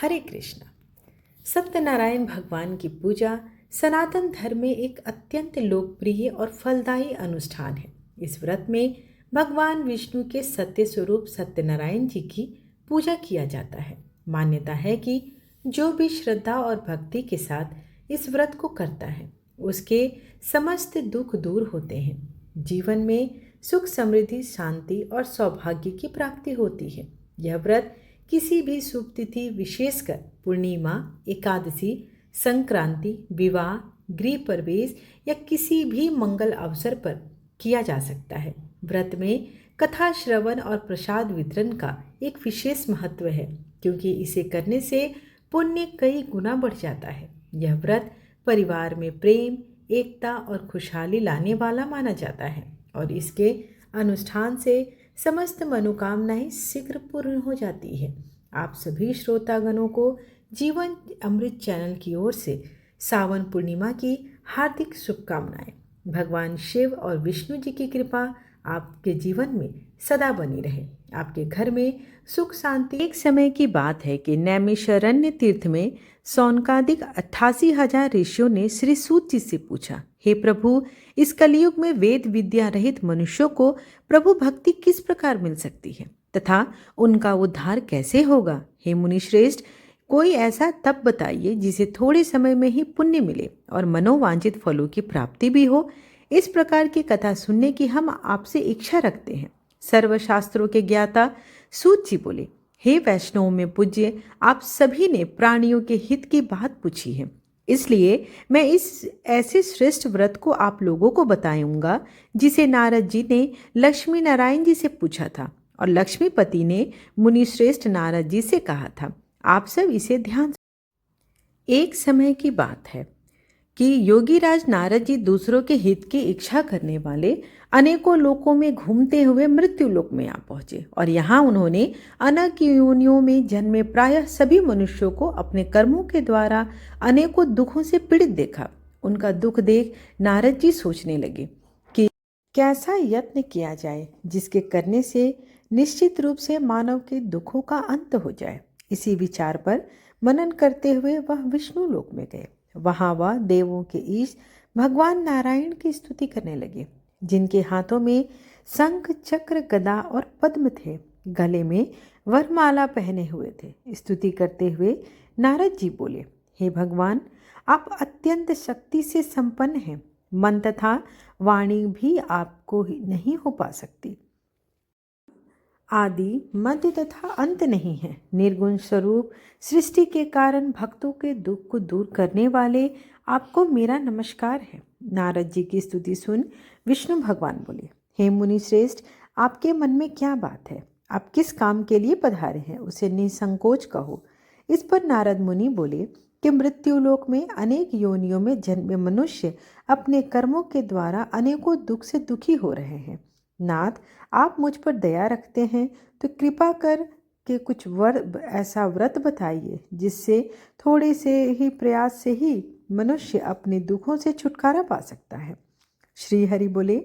हरे कृष्णा। सत्यनारायण भगवान की पूजा सनातन धर्म में एक अत्यंत लोकप्रिय और फलदायी अनुष्ठान है। इस व्रत में भगवान विष्णु के सत्य स्वरूप सत्यनारायण जी की पूजा किया जाता है। मान्यता है कि जो भी श्रद्धा और भक्ति के साथ इस व्रत को करता है उसके समस्त दुख दूर होते हैं। जीवन में सुख, समृद्धि, शांति और सौभाग्य की प्राप्ति होती है। यह व्रत किसी भी शुभ तिथि, विशेषकर पूर्णिमा, एकादशी, संक्रांति, विवाह, गृह प्रवेश या किसी भी मंगल अवसर पर किया जा सकता है। व्रत में कथा श्रवण और प्रसाद वितरण का एक विशेष महत्व है, क्योंकि इसे करने से पुण्य कई गुना बढ़ जाता है। यह व्रत परिवार में प्रेम, एकता और खुशहाली लाने वाला माना जाता है और इसके अनुष्ठान से समस्त मनोकामनाएं शीघ्र पूर्ण हो जाती है। आप सभी श्रोतागणों को जीवन अमृत चैनल की ओर से सावन पूर्णिमा की हार्दिक शुभकामनाएं। भगवान शिव और विष्णु जी की कृपा आपके जीवन में सदा बनी रहे। आपके घर में सुख शांति। एक समय की बात है कि नैमिषारण्य तीर्थ में सौनकादिक 88,000 ऋषियों ने श्री सूत जी से पूछा, हे प्रभु, इस कलयुग में वेद विद्या रहित मनुष्यों को प्रभु भक्ति किस प्रकार मिल सकती है तथा उनका उद्धार कैसे होगा? हे मुनि श्रेष्ठ, कोई ऐसा तप बताइए जिसे थोड़े समय में ही पुण्य मिले और मनोवांछित फलों की प्राप्ति भी हो। इस प्रकार की कथा सुनने की हम आपसे इच्छा रखते हैं। सर्वशास्त्रों के ज्ञाता सूत जी बोले, हे वैष्णव में पूज्य, आप सभी ने प्राणियों के हित की बात पूछी है, इसलिए मैं इस ऐसे श्रेष्ठ व्रत को आप लोगों को बताऊंगा जिसे नारद जी ने लक्ष्मी नारायण जी से पूछा था और लक्ष्मीपति ने मुनि श्रेष्ठ नारद जी से कहा था। आप सब इसे ध्यान। एक समय की बात है कि योगीराज नारद जी दूसरों के हित की इच्छा करने वाले अनेकों लोकों में घूमते हुए मृत्यु लोक में आ पहुंचे और यहाँ उन्होंने अनेक योनियों में जन्मे प्रायः सभी मनुष्यों को अपने कर्मों के द्वारा अनेकों दुखों से पीड़ित देखा। उनका दुख देख नारद जी सोचने लगे कि कैसा यत्न किया जाए जिसके करने से निश्चित रूप से मानव के दुखों का अंत हो जाए। इसी विचार पर मनन करते हुए वह विष्णु लोक में गए। वहां वह देवों के ईश भगवान नारायण की स्तुति करने लगे, जिनके हाथों में शंख, चक्र, गदा और पद्म थे। गले में वरमाला पहने हुए थे। स्तुति करते हुए नारद जी बोले, हे भगवान, आप अत्यंत शक्ति से संपन्न हैं। मन तथा वाणी भी आपको नहीं हो पा सकती। आदि, मध्य तथा अंत नहीं है। निर्गुण स्वरूप सृष्टि के कारण भक्तों के दुख को दूर करने वाले आपको मेरा नमस्कार है। नारद जी की स्तुति सुन विष्णु भगवान बोले, हे मुनि श्रेष्ठ, आपके मन में क्या बात है? आप किस काम के लिए पधारे हैं उसे निसंकोच कहो। इस पर नारद मुनि बोले कि मृत्यु लोक में अनेक योनियों में जन्मे मनुष्य अपने कर्मों के द्वारा अनेकों दुख से दुखी हो रहे हैं। नाथ, आप मुझ पर दया रखते हैं तो कृपा कर के कुछ ऐसा व्रत बताइए जिससे थोड़े से ही प्रयास से ही मनुष्य अपने दुखों से छुटकारा पा सकता है। श्री हरि बोले,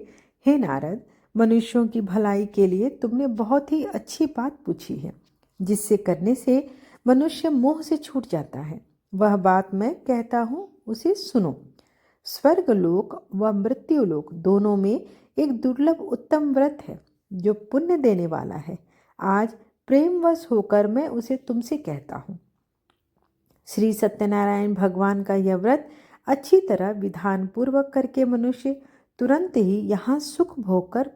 हे नारद, मनुष्यों की भलाई के लिए तुमने बहुत ही अच्छी बात पूछी है, जिससे करने से मनुष्य मोह से छूट जाता है। वह बात मैं कहता हूँ, उसे सुनो। स्वर्ग लोक व मृत्यु लोक दोनों में एक दुर्लभ उत्तम व्रत है जो पुण्य देने वाला है। आज प्रेमवश होकर मैं उसे तुमसे कहता हूँ। श्री सत्यनारायण भगवान का यह व्रत अच्छी तरह विधान पूर्वक करके मनुष्य तुरंत ही यहाँ सुख भोग कर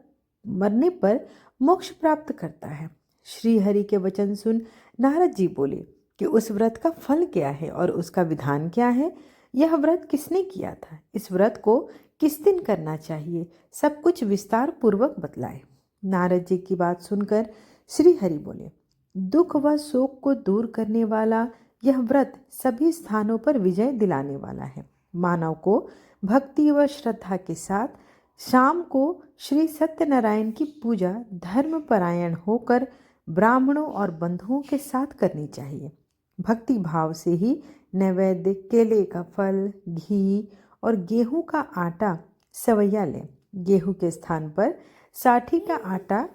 मरने पर मोक्ष प्राप्त करता है। श्री हरि के वचन सुन नारद जी बोले कि उस व्रत का फल क्या है और उसका विधान क्या है? यह व्रत किसने किया था? इस व्रत को किस दिन करना चाहिए? सब कुछ विस्तार पूर्वक बतलाए। नारद जी की बात सुनकर श्री हरि बोले, दुख व शोक को दूर करने वाला यह व्रत सभी स्थानों पर विजय दिलाने वाला है। मानव को भक्ति व श्रद्धा के साथ शाम को श्री सत्यनारायण की पूजा धर्मपरायण होकर ब्राह्मणों और बंधुओं के साथ करनी चाहिए। भक्ति भाव से ही नैवेद्य, केले का फल, घी और गेहूं का आटा सवैया लें। गेहूं के स्थान पर साठी का आटा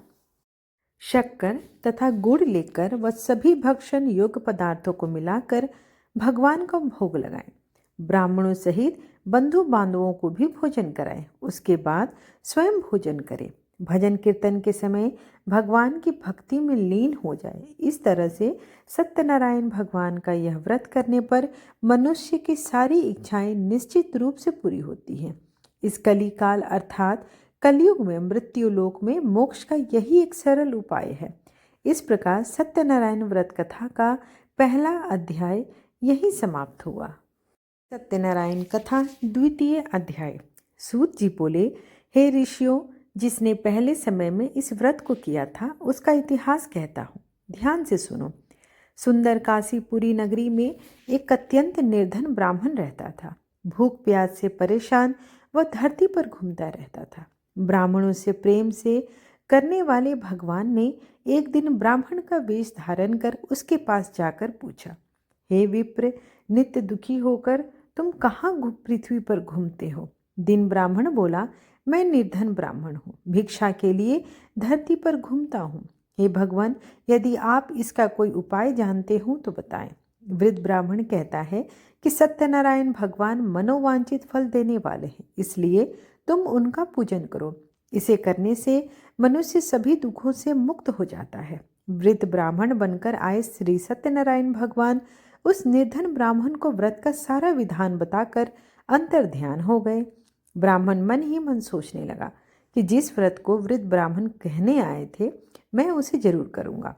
शक्कर तथा गुड़ लेकर वह सभी भक्षण योग्य पदार्थों को मिलाकर भगवान को भोग लगाएं। ब्राह्मणों सहित बंधु बांधवों को भी भोजन कराएं। उसके बाद स्वयं भोजन करें। भजन कीर्तन के समय भगवान की भक्ति में लीन हो जाए। इस तरह से सत्यनारायण भगवान का यह व्रत करने पर मनुष्य की सारी इच्छाएं निश्चित रूप से पूरी होती हैं। इस कलिकाल अर्थात कलयुग में मृत्यु लोक में मोक्ष का यही एक सरल उपाय है। इस प्रकार सत्यनारायण व्रत कथा का पहला अध्याय यही समाप्त हुआ। सत्यनारायण कथा द्वितीय अध्याय। सूत जी बोले, हे ऋषियों, जिसने पहले समय में इस व्रत को किया था उसका इतिहास कहता हूँ, ध्यान से सुनो। सुंदर काशीपुरी नगरी में एक अत्यंत निर्धन ब्राह्मण रहता था। भूख प्यास से परेशान वह धरती पर घूमता रहता था। ब्राह्मणों से प्रेम से करने वाले भगवान ने एक दिन ब्राह्मण का वेश धारण कर उसके पास जाकर पूछा, हे विप्र, नित्य दुखी होकर तुम कहाँ पृथ्वी पर घूमते हो? दिन ब्राह्मण बोला, मैं निर्धन ब्राह्मण हूँ, भिक्षा के लिए धरती पर घूमता हूँ। हे भगवान, यदि आप इसका कोई उपाय जानते हो तो बताएं। वृद्ध ब्राह्मण कहता है कि सत्यनारायण भगवान मनोवांछित फल देने वाले हैं, इसलिए तुम उनका पूजन करो। इसे करने से मनुष्य सभी दुखों से मुक्त हो जाता है। वृद्ध ब्राह्मण बनकर आए श्री सत्यनारायण भगवान उस निर्धन ब्राह्मण को व्रत का सारा विधान बताकर अंतर ध्यान हो गए। ब्राह्मण मन ही मन सोचने लगा कि जिस व्रत को वृद्ध ब्राह्मण कहने आए थे मैं उसे जरूर करूँगा।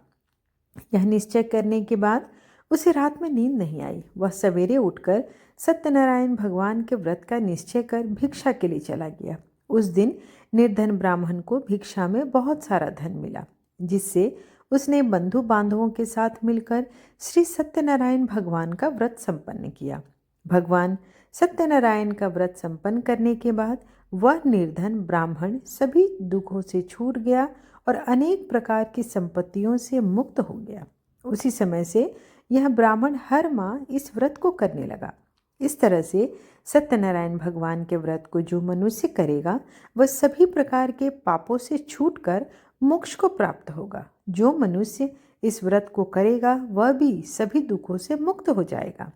यह निश्चय करने के बाद उसे रात में नींद नहीं आई। वह सवेरे उठकर सत्यनारायण भगवान के व्रत का निश्चय कर भिक्षा के लिए चला गया। उस दिन निर्धन ब्राह्मण को भिक्षा में बहुत सारा धन मिला, जिससे उसने बंधु बांधवों के साथ मिलकर श्री सत्यनारायण भगवान का व्रत संपन्न किया। भगवान सत्यनारायण का व्रत संपन्न करने के बाद वह निर्धन ब्राह्मण सभी दुखों से छूट गया और अनेक प्रकार की संपत्तियों से मुक्त हो गया। उसी समय से यह ब्राह्मण हर माह इस व्रत को करने लगा। इस तरह से सत्यनारायण भगवान के व्रत को जो मनुष्य करेगा वह सभी प्रकार के पापों से छूटकर मोक्ष को प्राप्त होगा। जो मनुष्य इस व्रत को करेगा वह भी सभी दुखों से मुक्त हो जाएगा।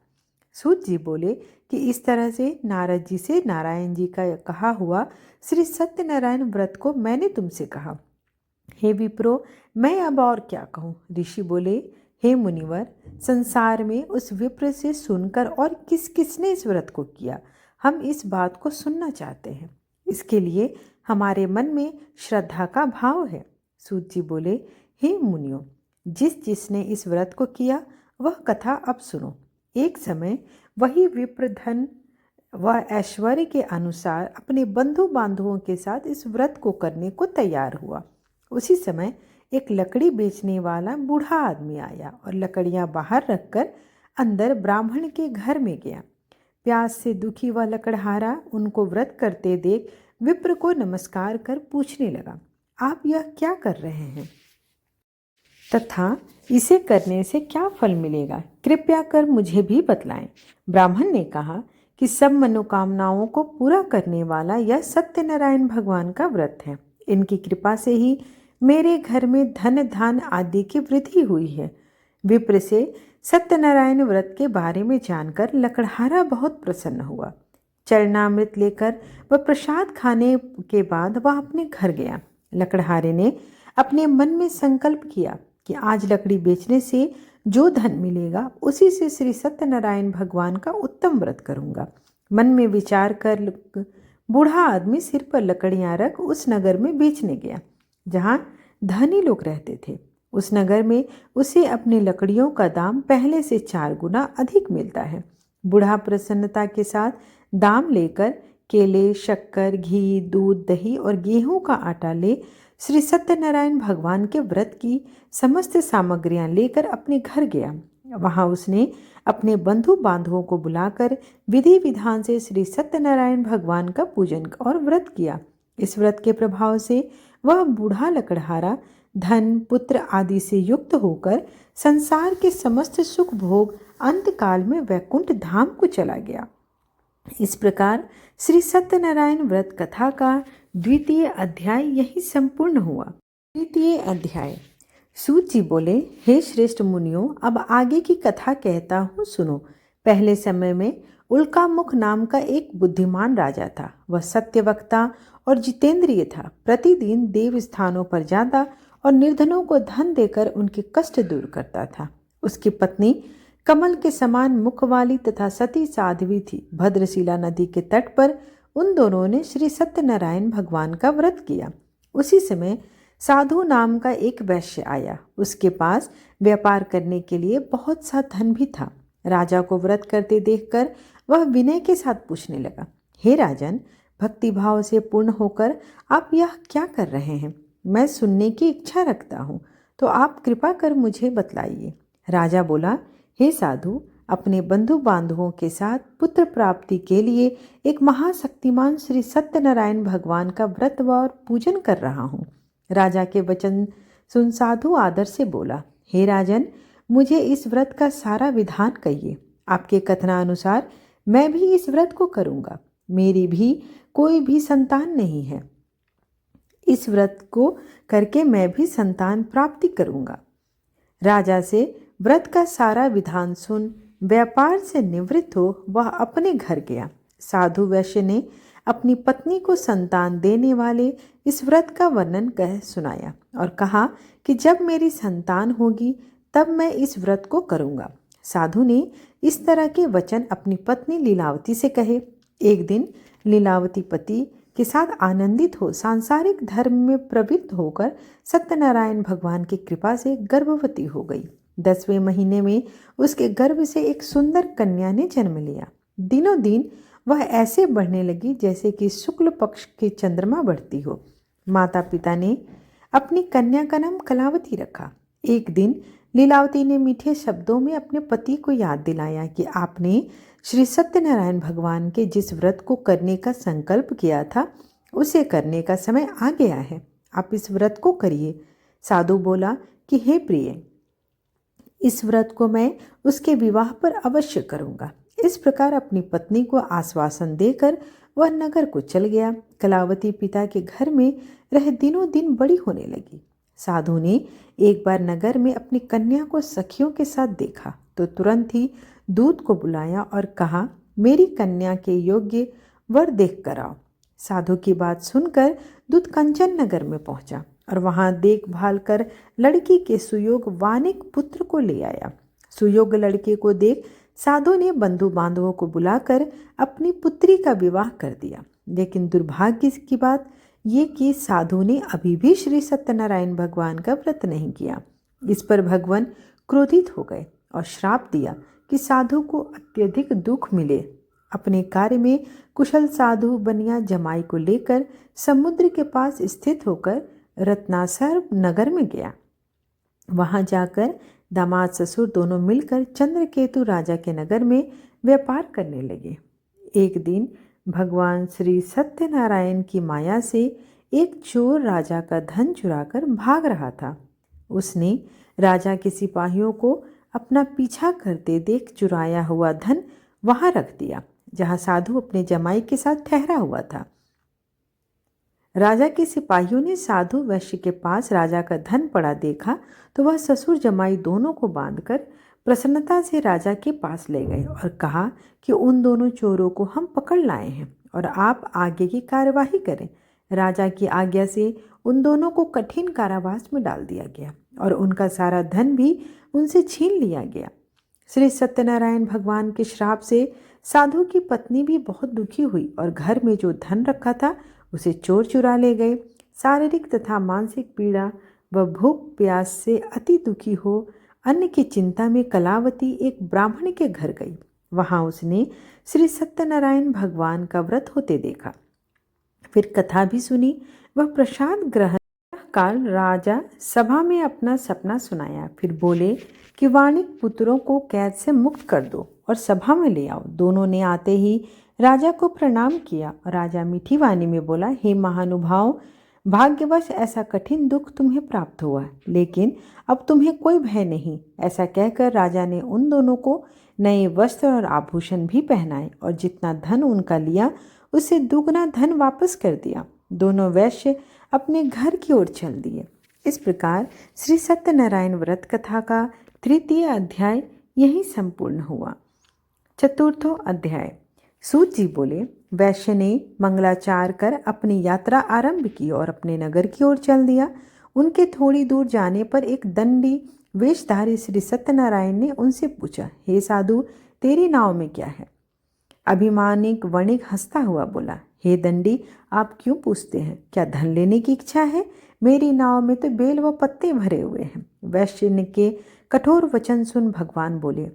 सूत जी बोले कि इस तरह से नारद जी से नारायण जी का कहा हुआ श्री सत्यनारायण व्रत को मैंने तुमसे कहा। हे विप्रो, मैं अब और क्या कहूँ? ऋषि बोले, हे मुनिवर, संसार में उस विप्र से सुनकर और किस किसने इस व्रत को किया, हम इस बात को सुनना चाहते हैं। इसके लिए हमारे मन में श्रद्धा का भाव है। सूत जी बोले, हे मुनियों, जिसने इस व्रत को किया वह कथा अब सुनो। एक समय वही विप्र धन व ऐश्वर्य के अनुसार अपने बंधु बांधवों के साथ इस व्रत को करने को तैयार हुआ। उसी समय एक लकड़ी बेचने वाला बूढ़ा आदमी आया और लकड़ियां बाहर रखकर अंदर ब्राह्मण के घर में गया। प्यास से दुखी वह लकड़हारा उनको व्रत करते देख विप्र को नमस्कार कर पूछने लगा, आप यह क्या कर रहे हैं तथा इसे करने से क्या फल मिलेगा? कृपया कर मुझे भी बतलाएं। ब्राह्मण ने कहा कि सब मनोकामनाओं को पूरा करने वाला यह सत्यनारायण भगवान का व्रत है। इनकी कृपा से ही मेरे घर में धन धान आदि की वृद्धि हुई है। विप्र से सत्यनारायण व्रत के बारे में जानकर लकड़हारा बहुत प्रसन्न हुआ। चरणामृत लेकर वह प्रसाद खाने के बाद वह अपने घर गया। लकड़हारे ने अपने मन में संकल्प किया कि आज लकड़ी बेचने से जो धन मिलेगा उसी से श्री सत्यनारायण भगवान का उत्तम व्रत करूंगा। मन में विचार कर बूढ़ा आदमी सिर पर लकड़ियां रख उस नगर में बेचने गया जहां धनी लोग रहते थे। उस नगर में उसे अपनी लकड़ियों का दाम पहले से 4 गुना अधिक मिलता है। बूढ़ा प्रसन्नता के साथ दाम लेकर केले, शक्कर, घी, दूध, दही और गेहूं का आटा ले श्री सत्यनारायण भगवान के व्रत की समस्त सामग्रियां लेकर अपने घर गया। वहां उसने अपने बंधु बांधवों को बुलाकर विधि विधान से श्री सत्यनारायण भगवान का पूजन और व्रत किया। इस व्रत के प्रभाव से वह बूढ़ा लकड़हारा धन, पुत्र आदि से युक्त होकर संसार के समस्त सुख भोग अंतकाल में वैकुंठ धाम को चला गया। इस प्रकार श्री सत्यनारायण व्रत कथा का द्वितीय अध्याय यही संपूर्ण हुआ। तृतीय अध्याय। सूत जी बोले, हे श्रेष्ठ मुनियों, अब आगे की कथा कहता हूँ, सुनो। पहले समय में उल्कामुख नाम का एक बुद्धिमान राजा था। वह सत्यवक्ता और जितेंद्रिय था। प्रतिदिन देव स्थानों पर जाता और निर्धनों को धन देकर उनके कष्ट दूर करता था। उसकी पत्नी कमल के समान मुख वाली तथा सती साध्वी थी। भद्रशिला नदी के तट पर उन दोनों ने श्री सत्यनारायण भगवान का व्रत किया। उसी समय साधु नाम का एक वैश्य आया। उसके पास व्यापार करने के लिए बहुत सा धन भी था। राजा को व्रत करते देखकर वह विनय के साथ पूछने लगा, हे राजन, भक्तिभाव से पूर्ण होकर आप यह क्या कर रहे हैं? मैं सुनने की इच्छा रखता हूँ, तो आप कृपा कर मुझे बतलाइए। राजा बोला, हे साधु, अपने बंधु बांधवों के साथ पुत्र प्राप्ति के लिए एक महाशक्तिमान श्री सत्यनारायण भगवान का व्रत और पूजन कर रहा हूँ। राजा के वचन सुन साधु आदर से बोला, हे राजन, मुझे इस व्रत का सारा विधान कहिए। आपके कथनानुसार मैं भी इस व्रत को करूँगा। मेरी भी कोई भी संतान नहीं है। इस व्रत को करके मैं भी संतान प्राप्ति करूँगा। राजा से व्रत का सारा विधान सुन व्यापार से निवृत्त हो वह अपने घर गया। साधु वैश्य ने अपनी पत्नी को संतान देने वाले इस व्रत का वर्णन कह सुनाया और कहा कि जब मेरी संतान होगी तब मैं इस व्रत को करूँगा। साधु ने इस तरह के वचन अपनी पत्नी लीलावती से कहे। एक दिन लीलावती पति के साथ आनंदित हो सांसारिक धर्म में प्रवृत्त होकर सत्यनारायण भगवान की कृपा से गर्भवती हो गई। 10वें महीने में उसके गर्भ से एक सुंदर कन्या ने जन्म लिया। दिनों दिन वह ऐसे बढ़ने लगी जैसे कि शुक्ल पक्ष की चंद्रमा बढ़ती हो। माता पिता ने अपनी कन्या का नाम कलावती रखा। एक दिन लीलावती ने मीठे शब्दों में अपने पति को याद दिलाया कि आपने श्री सत्यनारायण भगवान के जिस व्रत को करने का संकल्प किया था उसे करने का समय आ गया है। आप इस व्रत को करिए। साधु बोला कि हे प्रिय, इस व्रत को मैं उसके विवाह पर अवश्य करूँगा। इस प्रकार अपनी पत्नी को आश्वासन देकर वह नगर को चल गया। कलावती पिता के घर में रह दिनों दिन बड़ी होने लगी। साधु ने एक बार नगर में अपनी कन्या को सखियों के साथ देखा तो तुरंत ही दूत को बुलाया और कहा, मेरी कन्या के योग्य वर देख कर आओ। साधु की बात सुनकर दूत कंचन नगर में पहुंचा और वहां देखभाल कर लड़की के सुयोग वानिक पुत्र को ले आया। सुयोग लड़के को देख साधु ने बंधु बांधवों को बुलाकर अपनी पुत्री का विवाह कर दिया। लेकिन दुर्भाग्य की बात ये कि साधु ने अभी भी श्री सत्यनारायण भगवान का व्रत नहीं किया। इस पर भगवान क्रोधित हो गए और श्राप दिया कि साधु को अत्यधिक दुख मिले। अपने कार्य में कुशल साधु बनिया जमाई को लेकर समुद्र के पास स्थित होकर रत्नासर नगर में गया। वहां जाकर दामाद ससुर दोनों मिलकर चंद्रकेतु राजा के नगर में व्यापार करने लगे। एक दिन भगवान श्री सत्यनारायण की माया से एक चोर राजा का धन चुराकर भाग रहा था। उसने राजा के सिपाहियों को अपना पीछा करते देख चुराया हुआ धन वहां रख दिया जहां साधु अपने जमाई के साथ ठहरा हुआ था। राजा के सिपाहियों ने साधु वैश्य के पास राजा का धन पड़ा देखा तो वह ससुर जमाई दोनों को बांधकर प्रसन्नता से राजा के पास ले गए और कहा कि उन दोनों चोरों को हम पकड़ लाए हैं और आप आगे की कार्यवाही करें। राजा की आज्ञा से उन दोनों को कठिन कारावास में डाल दिया गया और उनका सारा धन भी उनसे छीन लिया गया। श्री सत्यनारायण भगवान के श्राप से साधु की पत्नी भी बहुत दुखी हुई और घर में जो धन रखा था उसे चोर चुरा ले गए। शारीरिक तथा मानसिक पीड़ा व भूख प्यास से अति दुखी हो अन्न की चिंता में कलावती एक ब्राह्मण के घर गई। वहां उसने श्री सत्यनारायण भगवान का व्रत होते देखा। फिर कथा भी सुनी। वह प्रसाद ग्रहण काल राजा सभा में अपना सपना सुनाया। फिर बोले कि वाणिक पुत्रों को कैद से मुक्त कर दो और सभा में ले आओ। दोनों ने आते ही राजा को प्रणाम किया। राजा मीठी वाणी में बोला, हे महानुभाव, भाग्यवश ऐसा कठिन दुख तुम्हें प्राप्त हुआ, लेकिन अब तुम्हें कोई भय नहीं। ऐसा कहकर राजा ने उन दोनों को नए वस्त्र और आभूषण भी पहनाए और जितना धन उनका लिया उससे दुगना धन वापस कर दिया। दोनों वैश्य अपने घर की ओर चल दिए। इस प्रकार श्री सत्यनारायण व्रत कथा का तृतीय अध्याय यही संपूर्ण हुआ। चतुर्थो अध्याय। सूत जी बोले, वैश्य ने मंगलाचार कर अपनी यात्रा आरंभ की और अपने नगर की ओर चल दिया। उनके थोड़ी दूर जाने पर एक दंडी वेशधारी श्री सत्यनारायण ने उनसे पूछा, हे साधु, तेरी नाव में क्या है? अभिमानिक वणिक हंसता हुआ बोला, हे दंडी, आप क्यों पूछते हैं? क्या धन लेने की इच्छा है? मेरी नाव में तो बेल व पत्ते भरे हुए हैं। वैश्य के कठोर वचन सुन भगवान बोले,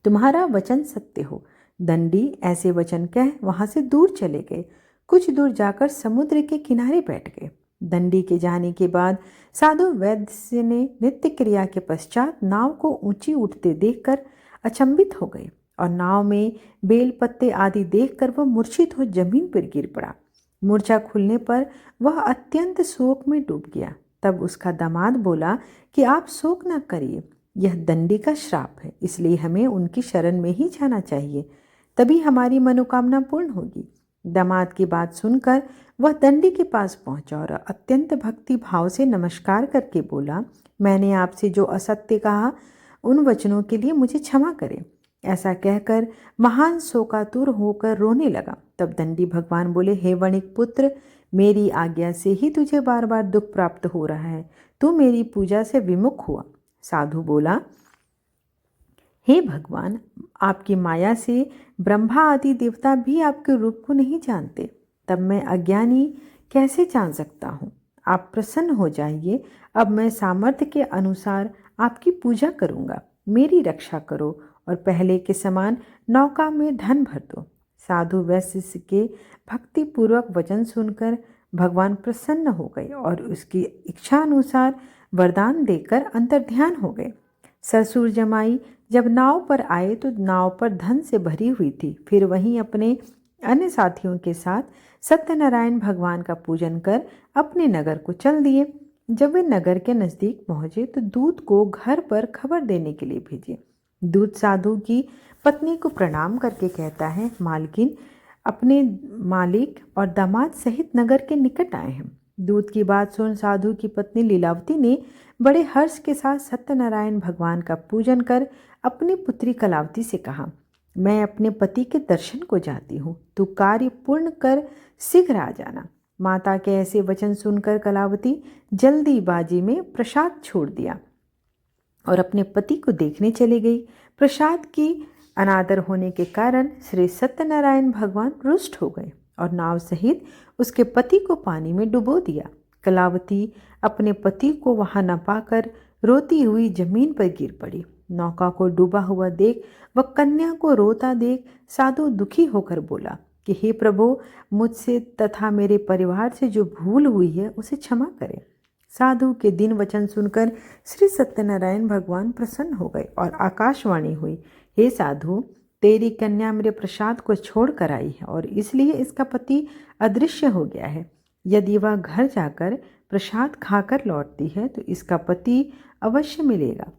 तुम्हारा वचन सत्य हो। दंडी ऐसे वचन कह वहां से दूर चले गए। कुछ दूर जाकर समुद्र के किनारे बैठ गए। दंडी के जाने के बाद साधु वैद्य ने नित्य क्रिया के पश्चात नाव को ऊंची उठते देखकर अचंभित हो गए और नाव में बेल पत्ते आदि देखकर वह मूर्छित हो जमीन पर गिर पड़ा। मूर्छा खुलने पर वह अत्यंत शोक में डूब गया। तब उसका दामाद बोला कि आप शोक न करिए, यह दंडी का श्राप है, इसलिए हमें उनकी शरण में ही जाना चाहिए, तभी हमारी मनोकामना पूर्ण होगी। दामाद की बात सुनकर वह दंडी के पास पहुंचा और अत्यंत भक्ति भाव से नमस्कार करके बोला, मैंने आपसे जो असत्य कहा उन वचनों के लिए मुझे क्षमा करें। ऐसा कहकर महान शोकातुर होकर रोने लगा। तब दंडी भगवान बोले, हे वणिक पुत्र, मेरी आज्ञा से ही तुझे बार बार दुख प्राप्त हो रहा है। तू मेरी पूजा से विमुख हुआ। साधु बोला, हे भगवान, आपकी माया से ब्रह्मा आदि देवता भी आपके रूप को नहीं जानते, तब मैं अज्ञानी कैसे जान सकता हूँ? आप प्रसन्न हो जाइए। अब मैं सामर्थ्य के अनुसार आपकी पूजा करूँगा। मेरी रक्षा करो और पहले के समान नौका में धन भर दो। साधु वैश्य के भक्तिपूर्वक वचन सुनकर भगवान प्रसन्न हो गए और उसकी इच्छा अनुसार वरदान देकर अंतर्ध्यान हो गए। ससुर जमाई जब नाव पर आए तो नाव पर धन से भरी हुई थी। फिर वहीं अपने अन्य साथियों के साथ सत्यनारायण भगवान का पूजन कर अपने नगर को चल दिए। जब वे नगर के नज़दीक पहुंचे तो दूत को घर पर खबर देने के लिए भेजे। दूत साधु की पत्नी को प्रणाम करके कहता है, मालकिन अपने मालिक और दामाद सहित नगर के निकट आए हैं। दूत की बात सुन साधु की पत्नी लीलावती ने बड़े हर्ष के साथ सत्यनारायण भगवान का पूजन कर अपनी पुत्री कलावती से कहा, मैं अपने पति के दर्शन को जाती हूँ, तू कार्य पूर्ण कर शीघ्र आ जाना। माता के ऐसे वचन सुनकर कलावती जल्दीबाजी में प्रसाद छोड़ दिया और अपने पति को देखने चली गई। प्रसाद की अनादर होने के कारण श्री सत्यनारायण भगवान रुष्ट हो गए और नाव सहित उसके पति को पानी में डुबो दिया। कलावती अपने पति को वहां न पाकर रोती हुई जमीन पर गिर पड़ी। नौका को डूबा हुआ देख व कन्या को रोता देख साधु दुखी होकर बोला कि हे प्रभु, मुझसे तथा मेरे परिवार से जो भूल हुई है उसे क्षमा करें। साधु के दिन वचन सुनकर श्री सत्यनारायण भगवान प्रसन्न हो गए और आकाशवाणी हुई, हे साधु, तेरी कन्या मेरे प्रसाद को छोड़ कर आई है और इसलिए इसका पति अदृश्य हो गया है। यदि वह घर जाकर प्रसाद खाकर लौटती है तो इसका पति अवश्य मिलेगा।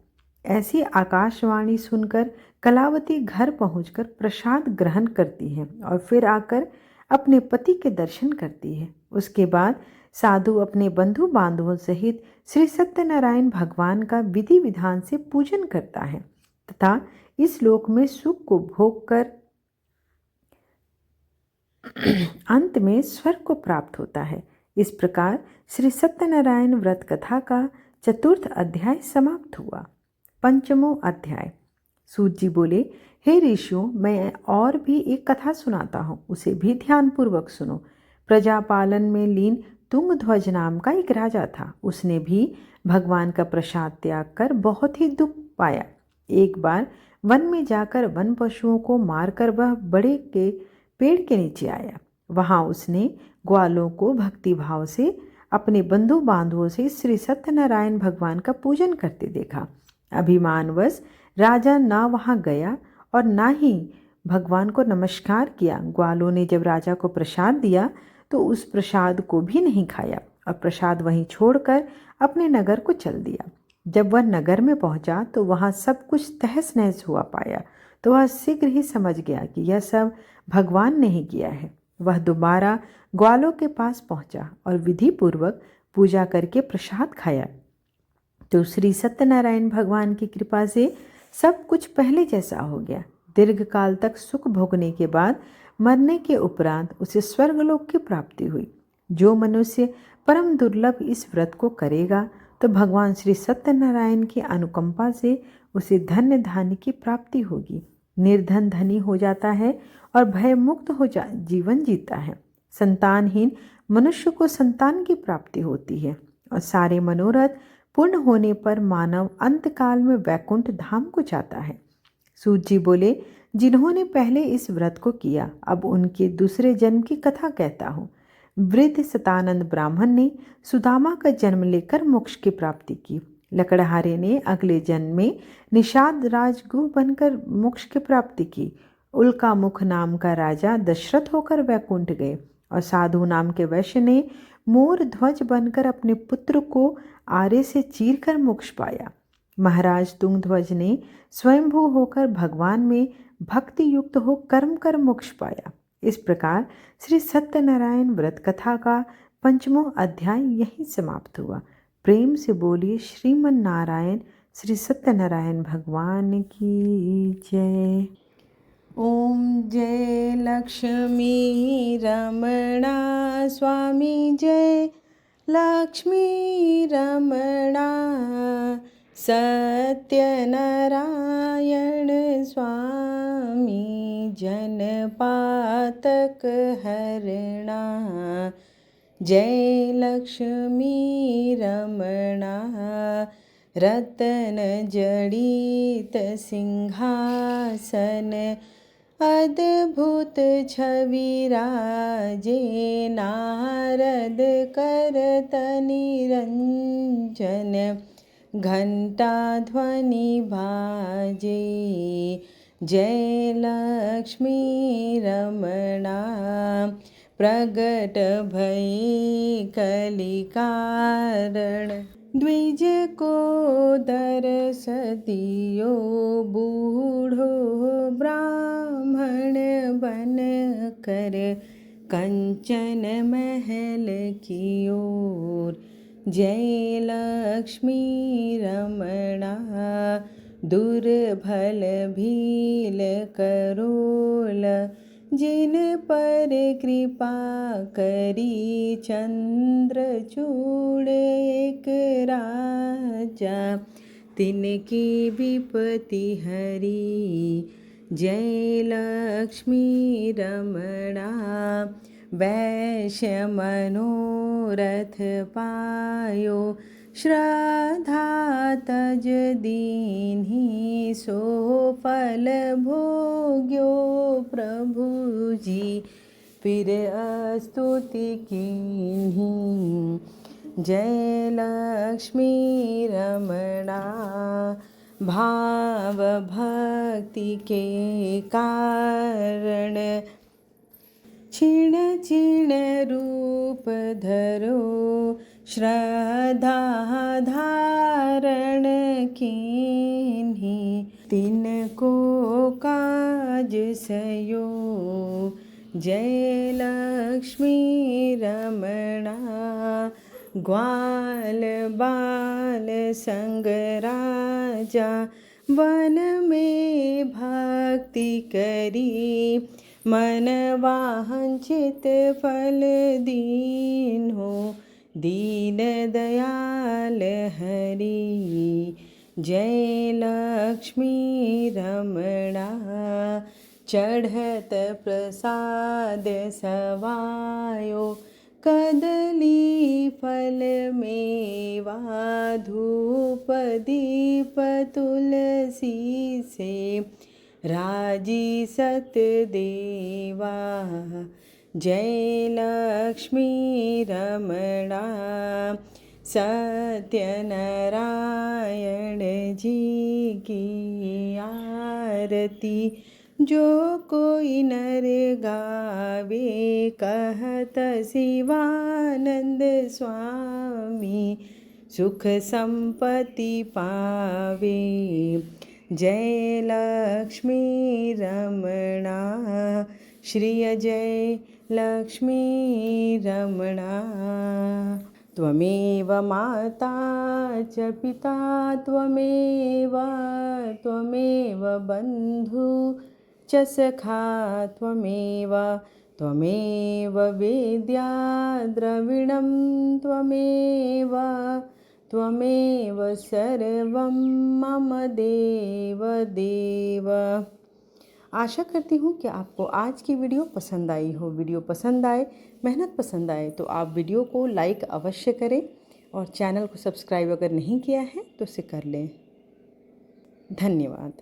ऐसी आकाशवाणी सुनकर कलावती घर पहुंचकर प्रसाद ग्रहण करती है और फिर आकर अपने पति के दर्शन करती है। उसके बाद साधु अपने बंधु बांधवों सहित श्री सत्यनारायण भगवान का विधि विधान से पूजन करता है तथा इस लोक में सुख को भोग कर अंत में स्वर्ग को प्राप्त होता है। इस प्रकार श्री सत्यनारायण व्रत कथा का चतुर्थ अध्याय समाप्त हुआ। पंचमो अध्याय। सूत जी बोले, हे ऋषियों, मैं और भी एक कथा सुनाता हूँ, उसे भी ध्यानपूर्वक सुनो। प्रजा पालन में लीन तुंगध्वज नाम का एक राजा था। उसने भी भगवान का प्रसाद त्याग कर बहुत ही दुख पाया। एक बार वन में जाकर वन पशुओं को मारकर वह बड़े के पेड़ के नीचे आया। वहां उसने ग्वालों को भक्तिभाव से अपने बंधु बांधवों से श्री सत्यनारायण भगवान का पूजन करते देखा। अभिमानवश राजा ना वहां गया और ना ही भगवान को नमस्कार किया। ग्वालों ने जब राजा को प्रसाद दिया तो उस प्रसाद को भी नहीं खाया और प्रसाद वहीं छोड़कर अपने नगर को चल दिया। जब वह नगर में पहुंचा तो वहां सब कुछ तहस नहस हुआ पाया तो वह शीघ्र ही समझ गया कि यह सब भगवान ने ही किया है। वह दोबारा ग्वालों के पास पहुंचा और विधि पूर्वक पूजा करके प्रसाद खाया। तो श्री सत्यनारायण भगवान की कृपा से सब कुछ पहले जैसा हो गया। दीर्घ काल तक सुख भोगने के बाद मरने के उपरांत उसे स्वर्गलोक की प्राप्ति हुई। जो मनुष्य परम दुर्लभ इस व्रत को करेगा तो भगवान श्री सत्यनारायण की अनुकंपा से उसे धन्य धान्य की प्राप्ति होगी। निर्धन धनी हो जाता है और भय मुक्त हो जीवन जीता है। संतानहीन मनुष्य को संतान की प्राप्ति होती है और सारे मनोरथ पूर्ण होने पर मानव अंतकाल में वैकुंठ धाम को जाता है। सूत जी बोले, जिन्होंने पहले इस व्रत को किया अब उनके दूसरे जन्म की कथा कहता हूँ। वृद्ध सतानंद ब्राह्मण ने सुदामा का जन्म लेकर मोक्ष की प्राप्ति की। लकड़हारे ने अगले जन्म में निषाद राजगुह बनकर मोक्ष की प्राप्ति की। उल्का मुख नाम का राजा दशरथ होकर वैकुंठ गए और साधु नाम के वैश्य ने मोर ध्वज बनकर अपने पुत्र को आरे से चीर कर मोक्ष पाया। महाराज तुंगध्वज ने स्वयंभू होकर भगवान में भक्ति युक्त हो कर्म कर मोक्ष पाया। इस प्रकार श्री सत्यनारायण व्रत कथा का 5वां अध्याय यहीं समाप्त हुआ। प्रेम से बोलिए श्रीमन नारायण श्री सत्यनारायण भगवान की जय। ओम जय लक्ष्मी रमणा स्वामी जय लक्ष्मी रमणा सत्यनारायण स्वामी जनपातक हरणा जय लक्ष्मी रमणा रतन जड़ित सिंहासन अद्भुत छवि राजे नारद करत निरंजन घंटा ध्वनि बाजे जय लक्ष्मी रमणा प्रगट भई कलि कारण द्विज को दरस दियो बूढ़ो ब्राह्मण बन कर कंचन महल की ओर जय लक्ष्मी रमणा दुर्बल भील करोल जिन पर कृपा करी चंद्रचूड़ एक राजा तिनकी विपत्ति हरी जय लक्ष्मी रमणा वैश्य मनोरथ पायो श्रद्धा तज दीन्ही सो फल भोग्यो प्रभु जी फिर स्तुति कीन्ही जय लक्ष्मी रमणा भाव भक्ति के कारण क्षीण क्षीण रूप धरो श्रद्धा धारण कीन्ही तिनको काज सयो जय लक्ष्मी रमणा ग्वाल बाल संग राजा वन में भक्ति करी मन वांछित फल दीन हो दीन दयाल हरि जय लक्ष्मी रमणा चढ़त प्रसाद सवायो कदली फल मेवा धूप दीप तुलसी से राजी सतदेवा जय लक्ष्मी रमणा सत्यनारायण जी की आरती जो कोई नर गावे कहत शिवानंद स्वामी सुख संपत्ति पावे जय लक्ष्मी रमणा श्री जय लक्ष्मी रमणा त्वमेव माता च पिता त्वमेव बन्धु च सखा त्वमेव वेद्या द्रविणं त्वमेव सर्वं मम देव देव। आशा करती हूँ कि आपको आज की वीडियो पसंद आई हो। वीडियो पसंद आए, मेहनत पसंद आए तो आप वीडियो को लाइक अवश्य करें और चैनल को सब्सक्राइब अगर नहीं किया है तो उसे कर लें। धन्यवाद।